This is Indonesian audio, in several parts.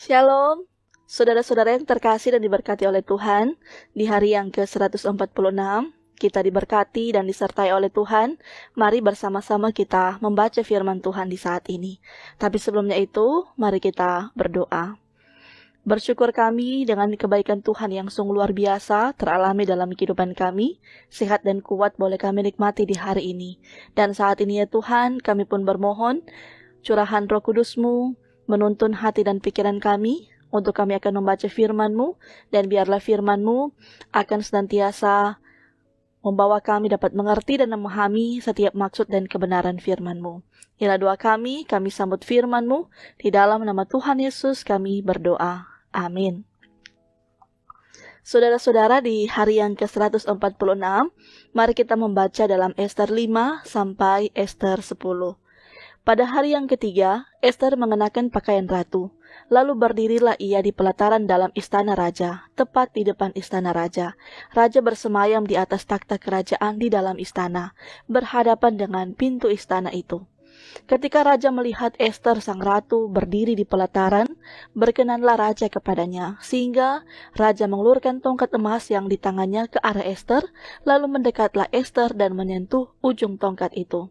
Shalom, saudara-saudara yang terkasih dan diberkati oleh Tuhan. Di hari yang ke-146, kita diberkati dan disertai oleh Tuhan. Mari bersama-sama kita membaca firman Tuhan di saat ini. Tapi sebelumnya itu, mari kita berdoa. Bersyukur kami dengan kebaikan Tuhan yang sungguh luar biasa teralami dalam kehidupan kami. Sehat dan kuat boleh kami nikmati di hari ini. Dan saat ini ya Tuhan, kami pun bermohon, curahan Roh Kudus-Mu menuntun hati dan pikiran kami, untuk kami akan membaca firman-Mu, dan biarlah firman-Mu akan senantiasa membawa kami dapat mengerti dan memahami setiap maksud dan kebenaran firman-Mu. Inilah doa kami sambut firman-Mu, di dalam nama Tuhan Yesus kami berdoa. Amin. Saudara-saudara, di hari yang ke-146, mari kita membaca dalam Ester 5 sampai Ester 10. Pada hari yang ketiga, Ester mengenakan pakaian ratu. Lalu berdirilah ia di pelataran dalam istana raja, tepat di depan istana raja. Raja bersemayam di atas takhta kerajaan di dalam istana, berhadapan dengan pintu istana itu. Ketika raja melihat Ester sang ratu berdiri di pelataran, berkenanlah raja kepadanya, sehingga raja mengulurkan tongkat emas yang di tangannya ke arah Ester, lalu mendekatlah Ester dan menyentuh ujung tongkat itu.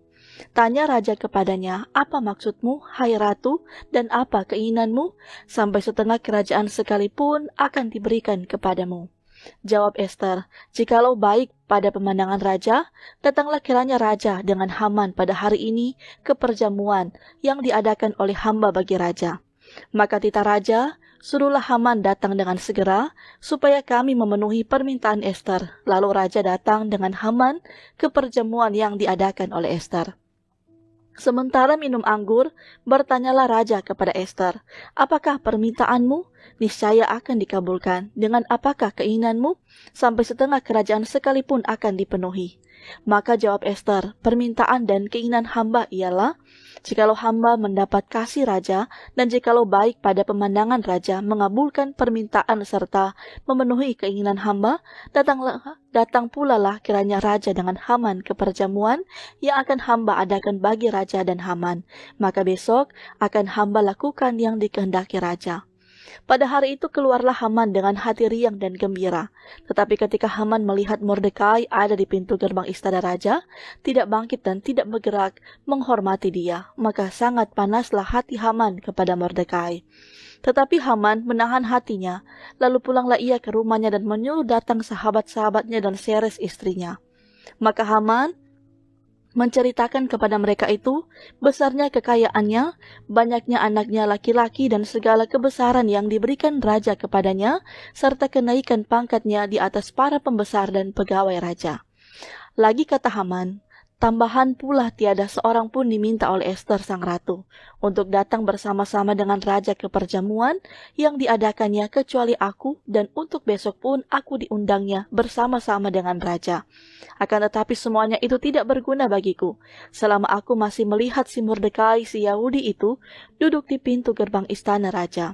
Tanya raja kepadanya, "Apa maksudmu, hai ratu, dan apa keinginanmu? Sampai setengah kerajaan sekalipun akan diberikan kepadamu." Jawab Ester, "Jikalau baik pada pemandangan raja, datanglah kiranya raja dengan Haman pada hari ini ke perjamuan yang diadakan oleh hamba bagi raja." Maka titah raja, "Suruhlah Haman datang dengan segera, supaya kami memenuhi permintaan Ester." Lalu raja datang dengan Haman ke perjamuan yang diadakan oleh Ester. Sementara minum anggur, bertanyalah raja kepada Ester, "Apakah permintaanmu? Niscaya akan dikabulkan. Dengan apakah keinginanmu? Sampai setengah kerajaan sekalipun akan dipenuhi." Maka jawab Ester, "Permintaan dan keinginan hamba ialah, jikalau hamba mendapat kasih raja, dan jikalau baik pada pemandangan raja mengabulkan permintaan serta memenuhi keinginan hamba, datang pula lah kiranya raja dengan Haman ke perjamuan yang akan hamba adakan bagi raja dan Haman. Maka besok akan hamba lakukan yang dikehendaki raja." Pada hari itu keluarlah Haman dengan hati riang dan gembira. Tetapi ketika Haman melihat Mordekai ada di pintu gerbang istana raja, tidak bangkit dan tidak bergerak menghormati dia. Maka sangat panaslah hati Haman kepada Mordekai. Tetapi Haman menahan hatinya. Lalu pulanglah ia ke rumahnya dan menyuruh datang sahabat-sahabatnya dan Zeres istrinya. Maka Haman menceritakan kepada mereka itu besarnya kekayaannya, banyaknya anaknya laki-laki dan segala kebesaran yang diberikan raja kepadanya, serta kenaikan pangkatnya di atas para pembesar dan pegawai raja. Lagi kata Haman, tambahan pula tiada seorang pun diminta oleh Ester sang ratu untuk datang bersama-sama dengan raja ke perjamuan yang diadakannya kecuali aku, dan untuk besok pun aku diundangnya bersama-sama dengan raja. Akan tetapi semuanya itu tidak berguna bagiku, selama aku masih melihat si Mordekai si Yahudi itu duduk di pintu gerbang istana raja.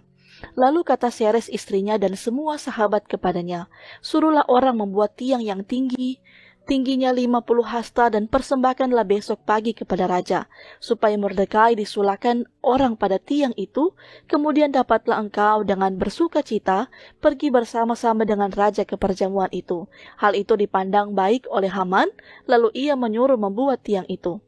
Lalu kata Zeres istrinya dan semua sahabat kepadanya, "Suruhlah orang membuat tiang yang tingginya 50 hasta dan persembahkanlah besok pagi kepada raja, supaya Mordekai disulakan orang pada tiang itu, kemudian dapatlah engkau dengan bersuka cita pergi bersama-sama dengan raja ke perjamuan itu." Hal itu dipandang baik oleh Haman, lalu ia menyuruh membuat tiang itu.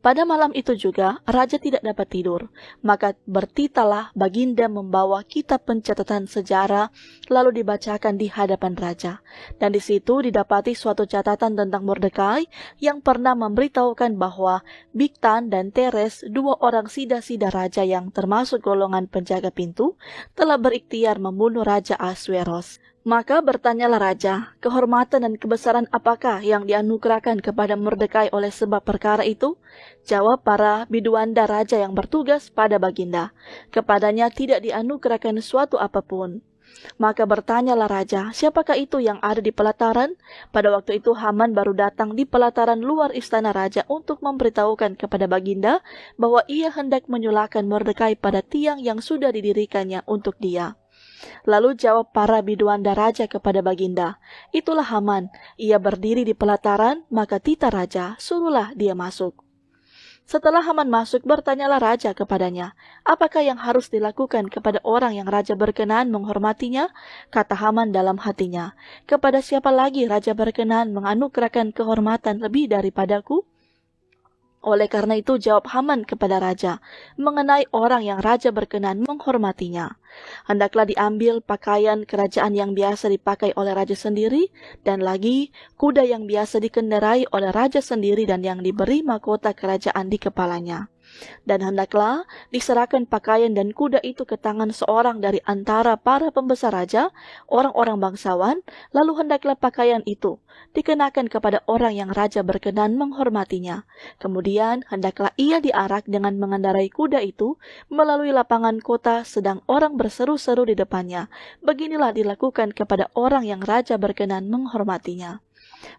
Pada malam itu juga, raja tidak dapat tidur. Maka bertitalah Baginda membawa kitab pencatatan sejarah, lalu dibacakan di hadapan raja. Dan di situ didapati suatu catatan tentang Mordekai yang pernah memberitahukan bahwa Bigtan dan Teres, dua orang sida-sida raja yang termasuk golongan penjaga pintu, telah berikhtiar membunuh Raja Ahasweros. Maka bertanyalah raja, kehormatan dan kebesaran apakah yang dianugerahkan kepada Mordekai oleh sebab perkara itu? Jawab para biduanda raja yang bertugas pada Baginda, kepadanya tidak dianugerahkan suatu apapun. Maka bertanyalah raja, siapakah itu yang ada di pelataran? Pada waktu itu Haman baru datang di pelataran luar istana raja untuk memberitahukan kepada Baginda bahwa ia hendak menyulahkan Mordekai pada tiang yang sudah didirikannya untuk dia. Lalu jawab para biduanda raja kepada baginda, "Itulah Haman, ia berdiri di pelataran, maka tita raja, suruhlah dia masuk." Setelah Haman masuk, bertanyalah raja kepadanya, "Apakah yang harus dilakukan kepada orang yang raja berkenan menghormatinya?" Kata Haman dalam hatinya, "Kepada siapa lagi raja berkenan menganugerahkan kehormatan lebih daripadaku?" Oleh karena itu jawab Haman kepada raja, mengenai orang yang raja berkenan menghormatinya, "Hendaklah diambil pakaian kerajaan yang biasa dipakai oleh raja sendiri, dan lagi kuda yang biasa dikendarai oleh raja sendiri dan yang diberi mahkota kerajaan di kepalanya. Dan hendaklah diserahkan pakaian dan kuda itu ke tangan seorang dari antara para pembesar raja, orang-orang bangsawan, lalu hendaklah pakaian itu dikenakan kepada orang yang raja berkenan menghormatinya. Kemudian hendaklah ia diarak dengan mengendarai kuda itu melalui lapangan kota sedang orang berseru-seru di depannya. Beginilah dilakukan kepada orang yang raja berkenan menghormatinya."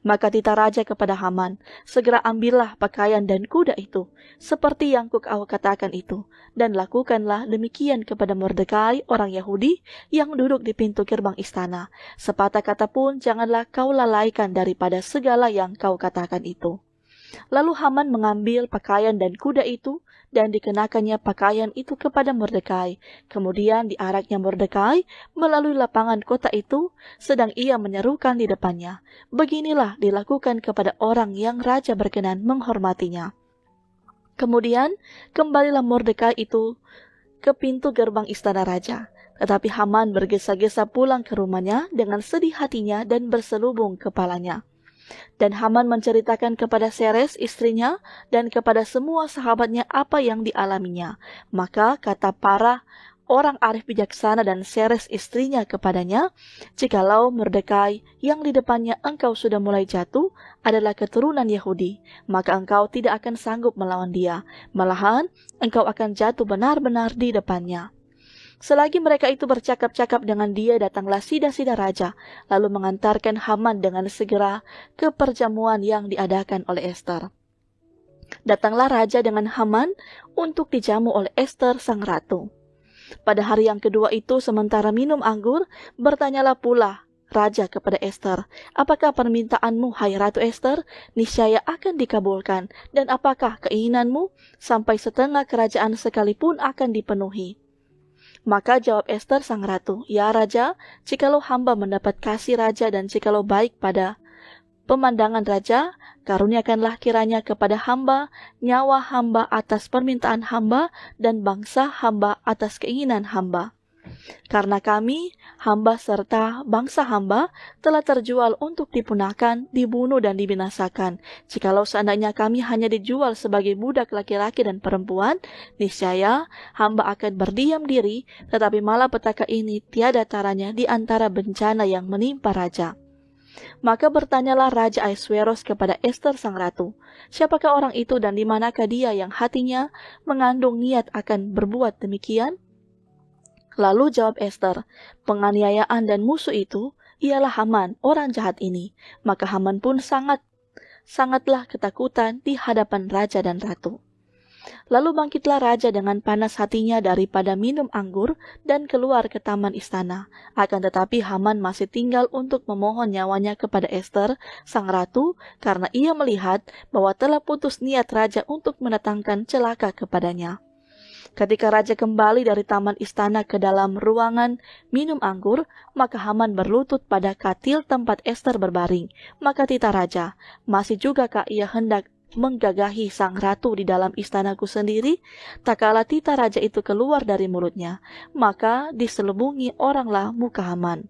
Maka tita raja kepada Haman, "Segera ambillah pakaian dan kuda itu, seperti yang kau katakan itu, dan lakukanlah demikian kepada Mordekai, orang Yahudi, yang duduk di pintu gerbang istana. Sepatah kata pun janganlah kau lalaikan daripada segala yang kau katakan itu." Lalu Haman mengambil pakaian dan kuda itu, dan dikenakannya pakaian itu kepada Mordekai. Kemudian diaraknya Mordekai melalui lapangan kota itu, sedang ia menyerukan di depannya, "Beginilah dilakukan kepada orang yang raja berkenan menghormatinya." Kemudian kembalilah Mordekai itu ke pintu gerbang istana raja. Tetapi Haman bergesa-gesa pulang ke rumahnya dengan sedih hatinya dan berselubung kepalanya. Dan Haman menceritakan kepada Seres istrinya dan kepada semua sahabatnya apa yang dialaminya. Maka kata para orang arif bijaksana dan Seres istrinya kepadanya, "Jikalau Mordekai yang di depannya engkau sudah mulai jatuh adalah keturunan Yahudi, maka engkau tidak akan sanggup melawan dia. Malahan engkau akan jatuh benar-benar di depannya." Selagi mereka itu bercakap-cakap dengan dia, datanglah sida-sida raja, lalu mengantarkan Haman dengan segera ke perjamuan yang diadakan oleh Ester. Datanglah raja dengan Haman untuk dijamu oleh Ester sang ratu. Pada hari yang kedua itu, sementara minum anggur, bertanyalah pula raja kepada Ester, "Apakah permintaanmu, hai Ratu Ester? Niscaya akan dikabulkan. Dan apakah keinginanmu? Sampai setengah kerajaan sekalipun akan dipenuhi." Maka jawab Ester sang ratu, "Ya raja, jikalau hamba mendapat kasih raja dan jikalau baik pada pemandangan raja, karuniakanlah kiranya kepada hamba nyawa hamba atas permintaan hamba dan bangsa hamba atas keinginan hamba. Karena kami, hamba serta bangsa hamba, telah terjual untuk dipunahkan, dibunuh dan dibinasakan. Jikalau seandainya kami hanya dijual sebagai budak laki-laki dan perempuan, niscaya hamba akan berdiam diri, tetapi malapetaka ini tiada taranya di antara bencana yang menimpa raja." Maka bertanyalah Raja Ahasuerus kepada Ester sang ratu, "Siapakah orang itu dan di manakah dia yang hatinya mengandung niat akan berbuat demikian?" Lalu jawab Ester, "Penganiayaan dan musuh itu ialah Haman, orang jahat ini." Maka Haman pun sangatlah ketakutan di hadapan raja dan ratu. Lalu bangkitlah raja dengan panas hatinya daripada minum anggur dan keluar ke taman istana. Akan tetapi Haman masih tinggal untuk memohon nyawanya kepada Ester, sang ratu, karena ia melihat bahwa telah putus niat raja untuk mendatangkan celaka kepadanya. Ketika raja kembali dari taman istana ke dalam ruangan minum anggur, maka Haman berlutut pada katil tempat Ester berbaring. Maka tita raja, "Masih jugakah ia hendak menggagahi sang ratu di dalam istanaku sendiri?" Tak kala tita raja itu keluar dari mulutnya, maka diselubungi oranglah muka Haman.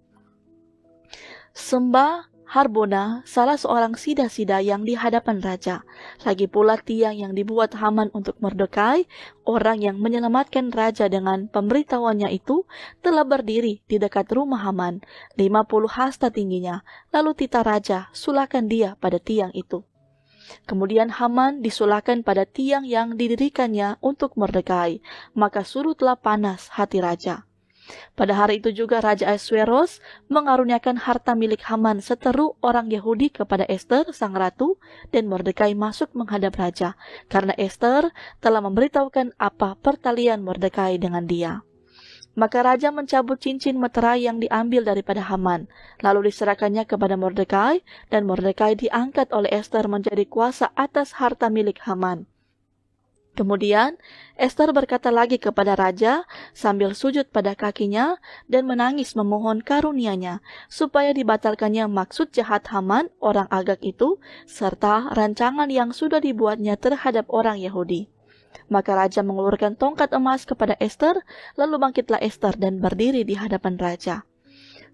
Sembah Harbona, salah seorang sida-sida yang di hadapan raja. Lagi pula tiang yang dibuat Haman untuk Mordekai, orang yang menyelamatkan raja dengan pemberitahuannya itu, telah berdiri di dekat rumah Haman, 50 hasta tingginya. Lalu tita raja, sulakan dia pada tiang itu. Kemudian Haman disulakan pada tiang yang didirikannya untuk Mordekai, maka surutlah panas hati raja. Pada hari itu juga Raja Ahasuerus mengaruniakan harta milik Haman seteru orang Yahudi kepada Ester sang ratu, dan Mordekai masuk menghadap raja, karena Ester telah memberitahukan apa pertalian Mordekai dengan dia. Maka raja mencabut cincin meterai yang diambil daripada Haman, lalu diserahkannya kepada Mordekai, dan Mordekai diangkat oleh Ester menjadi kuasa atas harta milik Haman. Kemudian Ester berkata lagi kepada raja sambil sujud pada kakinya dan menangis memohon karunia-Nya supaya dibatalkannya maksud jahat Haman orang Agag itu serta rancangan yang sudah dibuatnya terhadap orang Yahudi. Maka raja mengulurkan tongkat emas kepada Ester, lalu bangkitlah Ester dan berdiri di hadapan raja.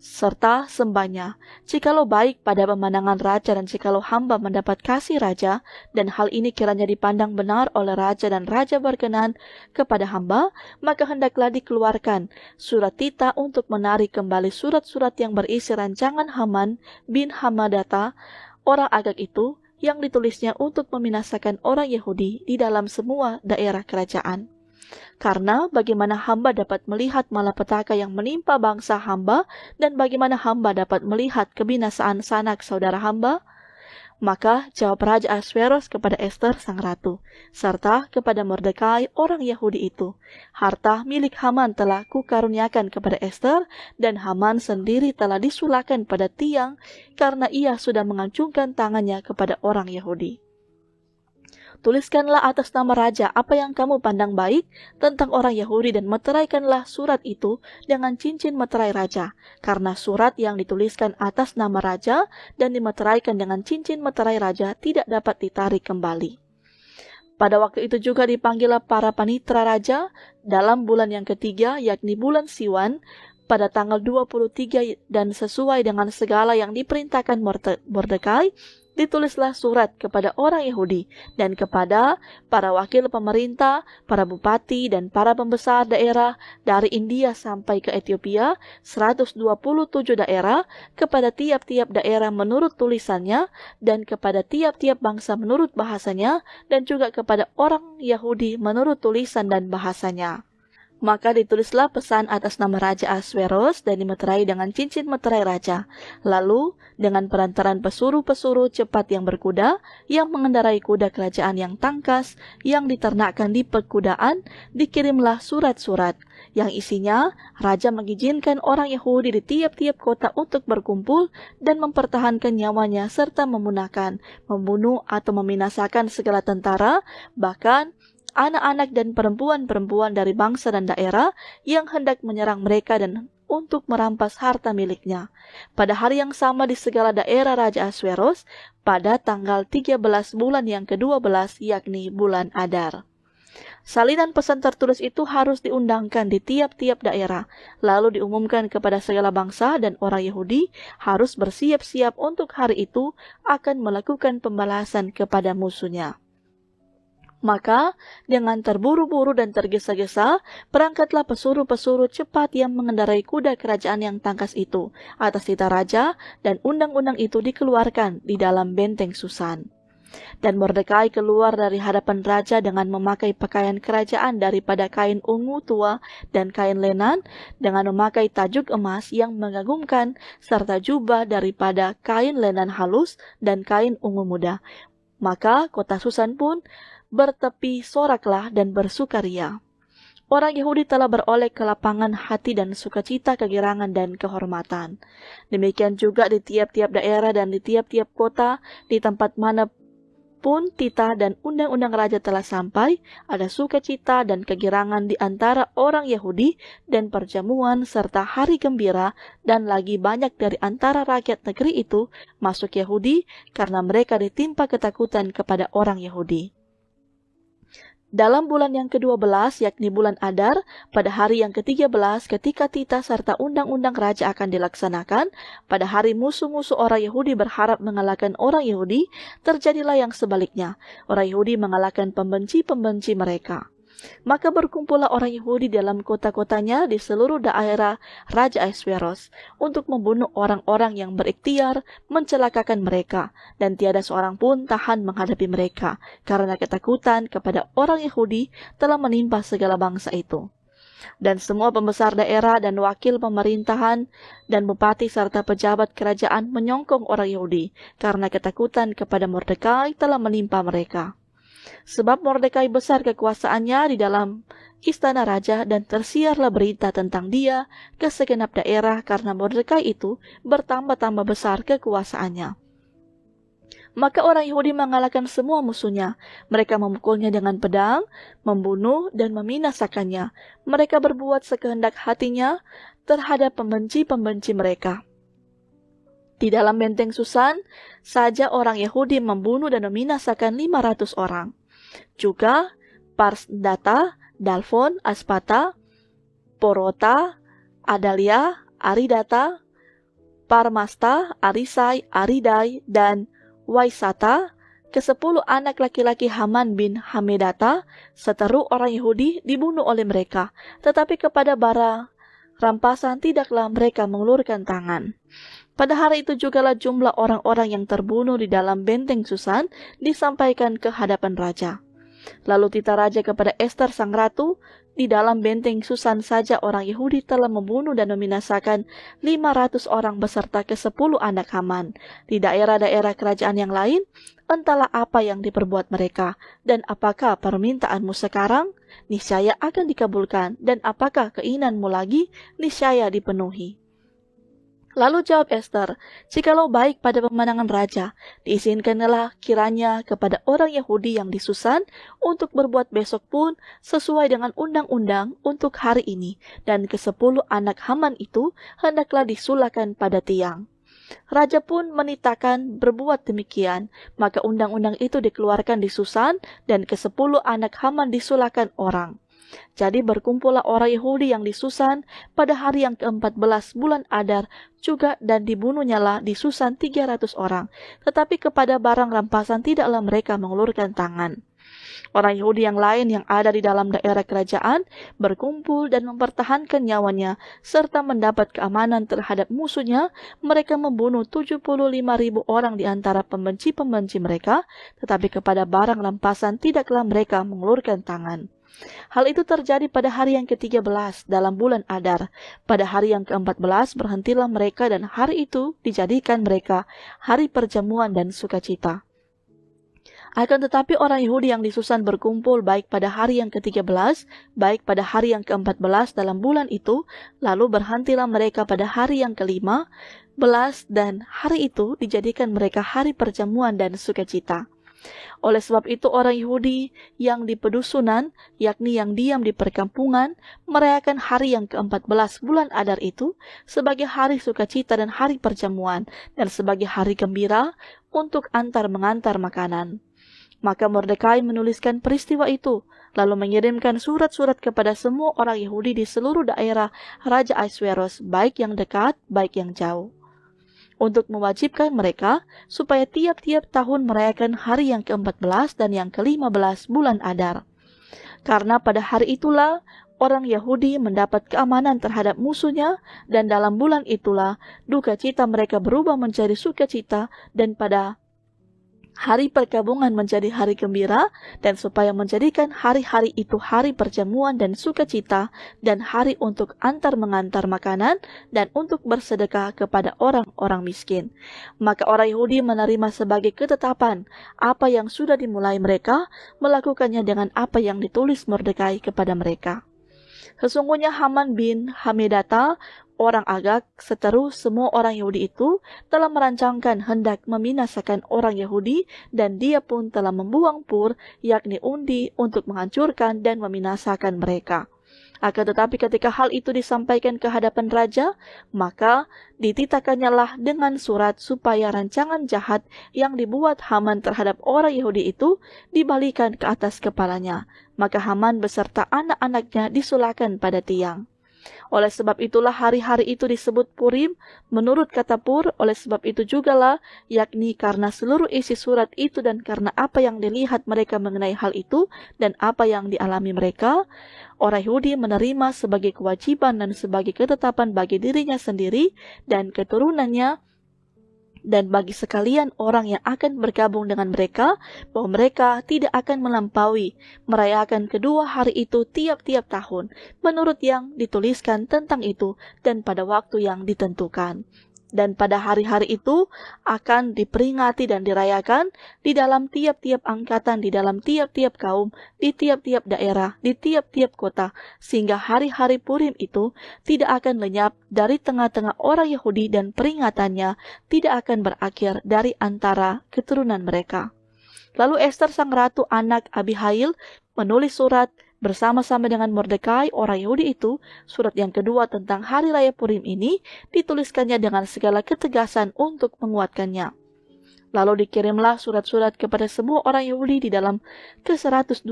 Serta sembahnya, jikalau baik pada pemandangan raja dan jikalau hamba mendapat kasih raja, dan hal ini kiranya dipandang benar oleh raja dan raja berkenan kepada hamba, maka hendaklah dikeluarkan surat tita untuk menarik kembali surat-surat yang berisi rancangan Haman bin Hamadata, orang Agag itu, yang ditulisnya untuk membinasakan orang Yahudi di dalam semua daerah kerajaan. Karena bagaimana hamba dapat melihat malapetaka yang menimpa bangsa hamba dan bagaimana hamba dapat melihat kebinasaan sanak saudara hamba? Maka jawab Raja Ahasveros kepada Ester sang ratu, serta kepada Mordekai orang Yahudi itu, harta milik Haman telah kukaruniakan kepada Ester, dan Haman sendiri telah disulahkan pada tiang karena ia sudah mengacungkan tangannya kepada orang Yahudi. Tuliskanlah atas nama raja apa yang kamu pandang baik tentang orang Yahudi dan meteraikanlah surat itu dengan cincin meterai raja, karena surat yang dituliskan atas nama raja dan dimeteraikan dengan cincin meterai raja tidak dapat ditarik kembali. Pada waktu itu juga dipanggillah para panitra raja dalam bulan yang ketiga, yakni bulan Siwan, pada tanggal 23 dan sesuai dengan segala yang diperintahkan Mordekai, ditulislah surat kepada orang Yahudi dan kepada para wakil pemerintah, para bupati, dan para pembesar daerah dari India sampai ke Ethiopia, 127 daerah, kepada tiap-tiap daerah menurut tulisannya, dan kepada tiap-tiap bangsa menurut bahasanya, dan juga kepada orang Yahudi menurut tulisan dan bahasanya. Maka ditulislah pesan atas nama Raja Ahasveros dan dimeterai dengan cincin meterai raja. Lalu, dengan perantaran pesuruh-pesuruh cepat yang berkuda, yang mengendarai kuda kerajaan yang tangkas, yang diternakkan di perkudaan, dikirimlah surat-surat, yang isinya Raja mengizinkan orang Yahudi di tiap-tiap kota untuk berkumpul dan mempertahankan nyawanya serta memunahkan, membunuh atau membinasakan segala tentara, bahkan anak-anak dan perempuan-perempuan dari bangsa dan daerah yang hendak menyerang mereka dan untuk merampas harta miliknya. Pada hari yang sama di segala daerah Raja Ahasveros, pada tanggal 13 bulan yang ke-12, yakni bulan Adar. Salinan pesan tertulis itu harus diundangkan di tiap-tiap daerah, lalu diumumkan kepada segala bangsa, dan orang Yahudi harus bersiap-siap untuk hari itu akan melakukan pembalasan kepada musuhnya. Maka, dengan terburu-buru dan tergesa-gesa, berangkatlah pesuruh-pesuruh cepat yang mengendarai kuda kerajaan yang tangkas itu atas tita raja, dan undang-undang itu dikeluarkan di dalam benteng Susan. Dan Mordekai keluar dari hadapan raja dengan memakai pakaian kerajaan daripada kain ungu tua dan kain lenan, dengan memakai tajuk emas yang mengagumkan, serta jubah daripada kain lenan halus dan kain ungu muda. Maka kota Susan pun bertepi soraklah dan bersukaria. Orang Yahudi telah beroleh kelapangan hati dan sukacita, kegirangan dan kehormatan. Demikian juga di tiap-tiap daerah dan di tiap-tiap kota, di tempat mana pun titah dan undang-undang raja telah sampai, ada sukacita dan kegirangan di antara orang Yahudi dan perjamuan serta hari gembira, dan lagi banyak dari antara rakyat negeri itu masuk Yahudi karena mereka ditimpa ketakutan kepada orang Yahudi. Dalam bulan yang ke-12, yakni bulan Adar, pada hari yang ke-13 ketika titah serta undang-undang raja akan dilaksanakan, pada hari musuh-musuh orang Yahudi berharap mengalahkan orang Yahudi, terjadilah yang sebaliknya. Orang Yahudi mengalahkan pembenci-pembenci mereka. Maka berkumpullah orang Yahudi dalam kota-kotanya di seluruh daerah Raja Ahasveros untuk membunuh orang-orang yang berikhtiar mencelakakan mereka, dan tiada seorang pun tahan menghadapi mereka, karena ketakutan kepada orang Yahudi telah menimpa segala bangsa itu. Dan semua pembesar daerah dan wakil pemerintahan dan bupati serta pejabat kerajaan menyongkong orang Yahudi, karena ketakutan kepada Mordekai telah menimpa mereka. Sebab Mordekai besar kekuasaannya di dalam istana raja dan tersiarlah berita tentang dia ke segenap daerah karena Mordekai itu bertambah-tambah besar kekuasaannya. Maka orang Yahudi mengalahkan semua musuhnya. Mereka memukulnya dengan pedang, membunuh dan membinasakannya. Mereka berbuat sekehendak hatinya terhadap pembenci-pembenci mereka. Di dalam benteng Susan saja orang Yahudi membunuh dan membinasakan 500 orang. Juga Parsdata, Dalfon, Aspata, Porota, Adalia, Aridata, Parmasta, Arisai, Aridai, dan Waisata, ke-10 anak laki-laki Haman bin Hamedata, seteru orang Yahudi dibunuh oleh mereka, tetapi kepada bara rampasan tidaklah mereka mengulurkan tangan. Pada hari itu jugalah jumlah orang-orang yang terbunuh di dalam benteng Susan disampaikan ke hadapan raja. Lalu titah raja kepada Ester sang ratu, di dalam benteng Susan saja orang Yahudi telah membunuh dan membinasakan 500 orang beserta ke-10 anak Haman. Di daerah-daerah kerajaan yang lain, entahlah apa yang diperbuat mereka, dan apakah permintaanmu sekarang, niscaya akan dikabulkan, dan apakah keinginanmu lagi, niscaya dipenuhi. Lalu jawab Ester, jikalau baik pada pemandangan raja, diizinkanlah kiranya kepada orang Yahudi yang di Susan untuk berbuat besok pun sesuai dengan undang-undang untuk hari ini, dan ke-10 anak Haman itu hendaklah disulakan pada tiang. Raja pun menitahkan berbuat demikian, maka undang-undang itu dikeluarkan di Susan, dan ke-10 anak Haman disulakan orang. Jadi berkumpullah orang Yahudi yang di Susan pada hari yang ke-14 bulan Adar juga, dan dibunuhnyalah di Susan 300 orang. Tetapi kepada barang rampasan tidaklah mereka mengulurkan tangan. Orang Yahudi yang lain yang ada di dalam daerah kerajaan berkumpul dan mempertahankan nyawanya serta mendapat keamanan terhadap musuhnya. Mereka membunuh 75.000 orang di antara pembenci-pembenci mereka, tetapi kepada barang rampasan tidaklah mereka mengulurkan tangan. Hal itu terjadi pada hari yang ke-13 dalam bulan Adar. Pada hari yang ke-14 berhentilah mereka, dan hari itu dijadikan mereka hari perjamuan dan sukacita. Akan tetapi orang Yahudi yang di Susan berkumpul baik pada hari yang ke-13, baik pada hari yang ke-14 dalam bulan itu, lalu berhentilah mereka pada hari yang ke-15, dan hari itu dijadikan mereka hari perjamuan dan sukacita. Oleh sebab itu orang Yahudi yang di pedusunan, yakni yang diam di perkampungan, merayakan hari yang ke-14 bulan Adar itu sebagai hari sukacita dan hari perjamuan, dan sebagai hari gembira untuk antar-mengantar makanan. Maka Mordekai menuliskan peristiwa itu, lalu mengirimkan surat-surat kepada semua orang Yahudi di seluruh daerah Raja Ahasweros, baik yang dekat, baik yang jauh, untuk mewajibkan mereka supaya tiap-tiap tahun merayakan hari yang ke-14 dan yang ke-15 bulan Adar. Karena pada hari itulah orang Yahudi mendapat keamanan terhadap musuhnya, dan dalam bulan itulah duka cita mereka berubah menjadi sukacita, dan pada hari perkabungan menjadi hari gembira, dan supaya menjadikan hari-hari itu hari perjamuan dan sukacita, dan hari untuk antar-mengantar makanan, dan untuk bersedekah kepada orang-orang miskin. Maka orang Yahudi menerima sebagai ketetapan apa yang sudah dimulai mereka, melakukannya dengan apa yang ditulis Mordekai kepada mereka. Sesungguhnya Haman bin Hamedata, orang Agag, seteru semua orang Yahudi itu, telah merancangkan hendak membinasakan orang Yahudi, dan dia pun telah membuang pur, yakni undi, untuk menghancurkan dan membinasakan mereka. Akan tetapi ketika hal itu disampaikan ke hadapan raja, maka dititahkannya lah dengan surat supaya rancangan jahat yang dibuat Haman terhadap orang Yahudi itu dibalikan ke atas kepalanya. Maka Haman beserta anak-anaknya disulahkan pada tiang. Oleh sebab itulah hari-hari itu disebut Purim menurut kata Pur. Oleh sebab itu jugalah, yakni karena seluruh isi surat itu dan karena apa yang dilihat mereka mengenai hal itu dan apa yang dialami mereka, orang Yahudi menerima sebagai kewajiban dan sebagai ketetapan bagi dirinya sendiri dan keturunannya, dan bagi sekalian orang yang akan bergabung dengan mereka, bahwa mereka tidak akan melampaui merayakan kedua hari itu tiap-tiap tahun, menurut yang dituliskan tentang itu dan pada waktu yang ditentukan. Dan pada hari-hari itu akan diperingati dan dirayakan di dalam tiap-tiap angkatan, di dalam tiap-tiap kaum, di tiap-tiap daerah, di tiap-tiap kota, sehingga hari-hari Purim itu tidak akan lenyap dari tengah-tengah orang Yahudi dan peringatannya tidak akan berakhir dari antara keturunan mereka. Lalu Ester sang ratu anak Abihail menulis surat bersama-sama dengan Mordekai orang Yahudi itu. Surat yang kedua tentang hari raya Purim ini dituliskannya dengan segala ketegasan untuk menguatkannya. Lalu dikirimlah surat-surat kepada semua orang Yahudi di dalam ke-127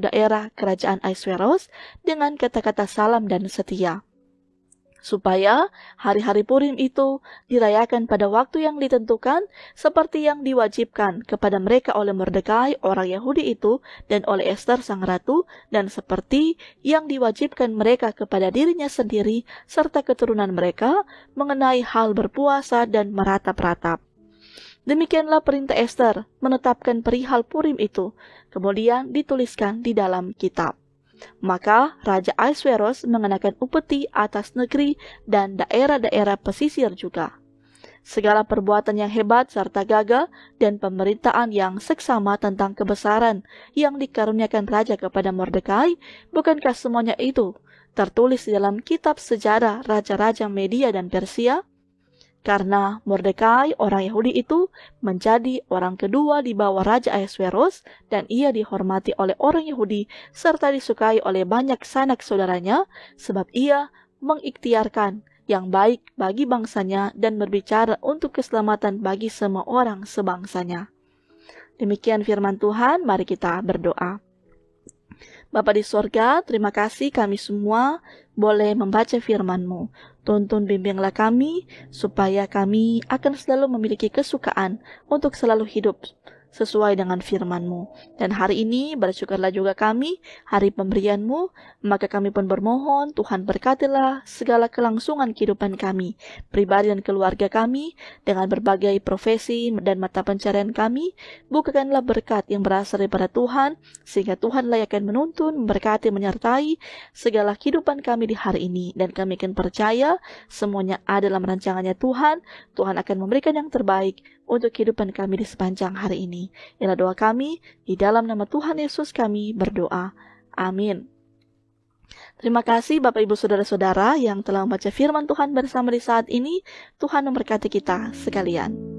daerah kerajaan Ahasveros dengan kata-kata salam dan setia, supaya hari-hari Purim itu dirayakan pada waktu yang ditentukan seperti yang diwajibkan kepada mereka oleh Mordekai orang Yahudi itu dan oleh Ester sang ratu, dan seperti yang diwajibkan mereka kepada dirinya sendiri serta keturunan mereka mengenai hal berpuasa dan meratap-ratap. Demikianlah perintah Ester menetapkan perihal Purim itu, kemudian dituliskan di dalam kitab. Maka Raja Ahasveros mengenakan upeti atas negeri dan daerah-daerah pesisir juga. Segala perbuatan yang hebat serta gagah dan pemerintahan yang seksama tentang kebesaran yang dikaruniakan Raja kepada Mordekai, bukankah semuanya itu tertulis di dalam kitab sejarah Raja-Raja Media dan Persia? Karena Mordekai orang Yahudi itu menjadi orang kedua di bawah Raja Ahasveros, dan ia dihormati oleh orang Yahudi serta disukai oleh banyak sanak saudaranya, sebab ia mengikhtiarkan yang baik bagi bangsanya dan berbicara untuk keselamatan bagi semua orang sebangsanya. Demikian firman Tuhan, mari kita berdoa. Bapa di sorga, terima kasih kami semua boleh membaca firman-Mu. Tuntun bimbinglah kami, supaya kami akan selalu memiliki kesukaan untuk selalu hidup sesuai dengan firman-Mu. Dan hari ini bersyukurlah juga kami, hari pemberian-Mu, maka kami pun bermohon, Tuhan berkatilah segala kelangsungan kehidupan kami, pribadi dan keluarga kami, dengan berbagai profesi dan mata pencarian kami. Bukakanlah berkat yang berasal daripada Tuhan, sehingga Tuhanlah yang akan menuntun, memberkati, menyertai segala kehidupan kami di hari ini. Dan kami akan percaya semuanya ada dalam rancangannya Tuhan. Tuhan akan memberikan yang terbaik untuk kehidupan kami di sepanjang hari ini. Inilah doa kami, di dalam nama Tuhan Yesus kami berdoa. Amin. Terima kasih Bapak Ibu Saudara-saudara yang telah membaca firman Tuhan bersama di saat ini. Tuhan memberkati kita sekalian.